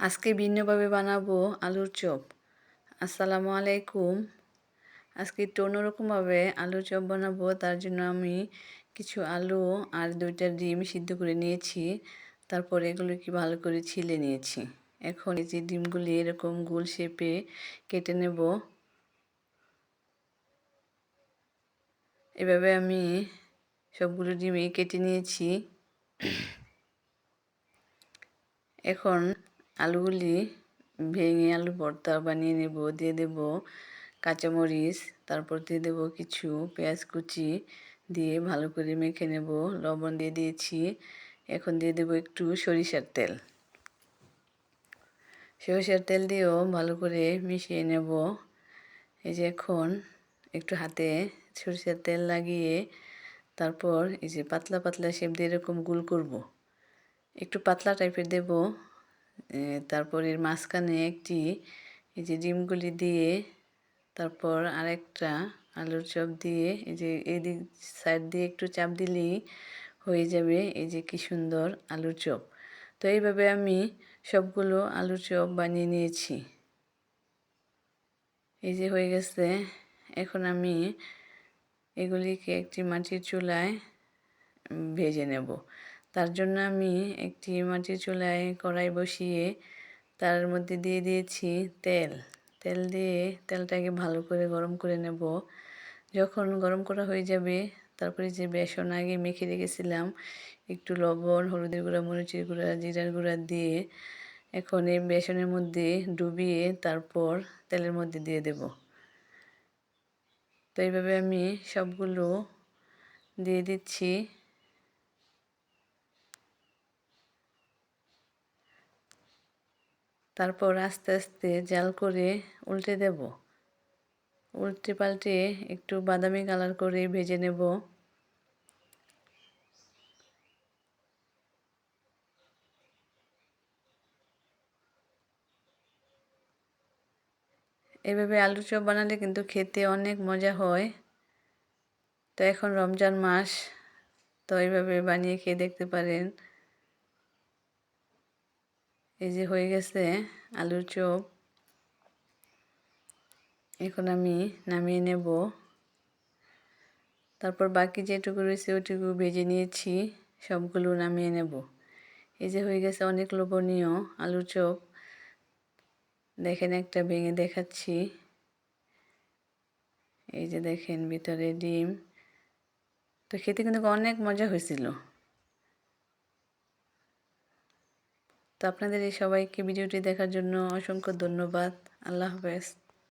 আজকে ভিন্নভাবে বানাবো আলুর চপ। আসসালামু আলাইকুম। আজকে একটু অন্যরকমভাবে আলুর চপ বানাবো। তার জন্য আমি কিছু আলু আর 2টা ডিম সিদ্ধ করে নিয়েছি। তারপর এগুলোকে ভালো করে ছিলে নিয়েছি। এখন এই যে ডিমগুলি এরকম গোল শেপে কেটে নেব। এভাবে আমি সবগুলো ডিমই কেটে নিয়েছি। এখন আলুগুলি ভেঙে আলু ভর্তা বানিয়ে নেব। দিয়ে দেব কাঁচামরিচ, তারপর দিয়ে দেব কিছু পেঁয়াজ কুচি, দিয়ে ভালো করে মেখে নেব। লবণ দিয়ে দিয়েছি। এখন দিয়ে দেব একটু সরিষার তেল। সরিষার তেল দিয়েও ভালো করে মিশিয়ে নেব। এই যে এখন একটু হাতে সরিষার তেল লাগিয়ে তারপর এই যে পাতলা পাতলা শেপ দিয়ে এরকম গোল করব। একটু পাতলা টাইপের দেব। তারপর এর মাঝখানে একটি এই যে ডিমগুলি দিয়ে তারপর আরেকটা আলুর চপ দিয়ে এই যে এদিক সাইড দিয়ে একটু চাপ দিলেই হয়ে যাবে এই যে কি সুন্দর আলুর চপ। তো এইভাবে আমি সবগুলো আলুর চপ বানিয়ে নিয়েছি। এই যে হয়ে গেছে। এখন আমি এগুলিকে একটি মাটির চুলায় ভেজে নেব। তার জন্য আমি একটি মাটির চুলায় কড়াই বসিয়ে তার মধ্যে দিয়ে দিয়েছি তেল। তেল দিয়ে তেলটাকে ভালো করে গরম করে নেব। যখন গরম করা হয়ে যাবে তারপরে যে বেসন আগে মেখে রেখেছিলাম, একটু লবণ, হলুদের গুঁড়া, মরিচের গুঁড়া, জিরার গুঁড়া দিয়ে এখন এই বেসনের মধ্যে ডুবিয়ে তারপর তেলের মধ্যে দিয়ে দেব। তো এইভাবে আমি সবগুলো দিয়ে দিচ্ছি। তারপর আস্তে আস্তে জাল করে উল্টে দেব। উল্টে পাল্টে একটু বাদামি কালার করে ভেজে নেব। এভাবে আলুর চপ বানালে কিন্তু খেতে অনেক মজা হয়। তো এখন রমজান মাস, তো এইভাবে বানিয়ে খেয়ে দেখতে পারেন। এই যে হয়ে গেছে আলুর চপ। এখন আমি নামিয়ে নেব। তারপর বাকি যেটুকু রয়েছে ওইটুকু ভেজে নিয়েছি, সবগুলো নামিয়ে নেব। এই যে হয়ে গেছে অনেক লোভনীয় আলুর চপ। দেখেন একটা ভেঙে দেখাচ্ছি। এই যে দেখেন ভিতরে ডিম। তো খেতে কিন্তু অনেক মজা হয়েছিল। তো আপনাদের এই সবাইকে ভিডিওটি দেখার জন্য অসংখ্য ধন্যবাদ। আল্লাহ হাফেজ।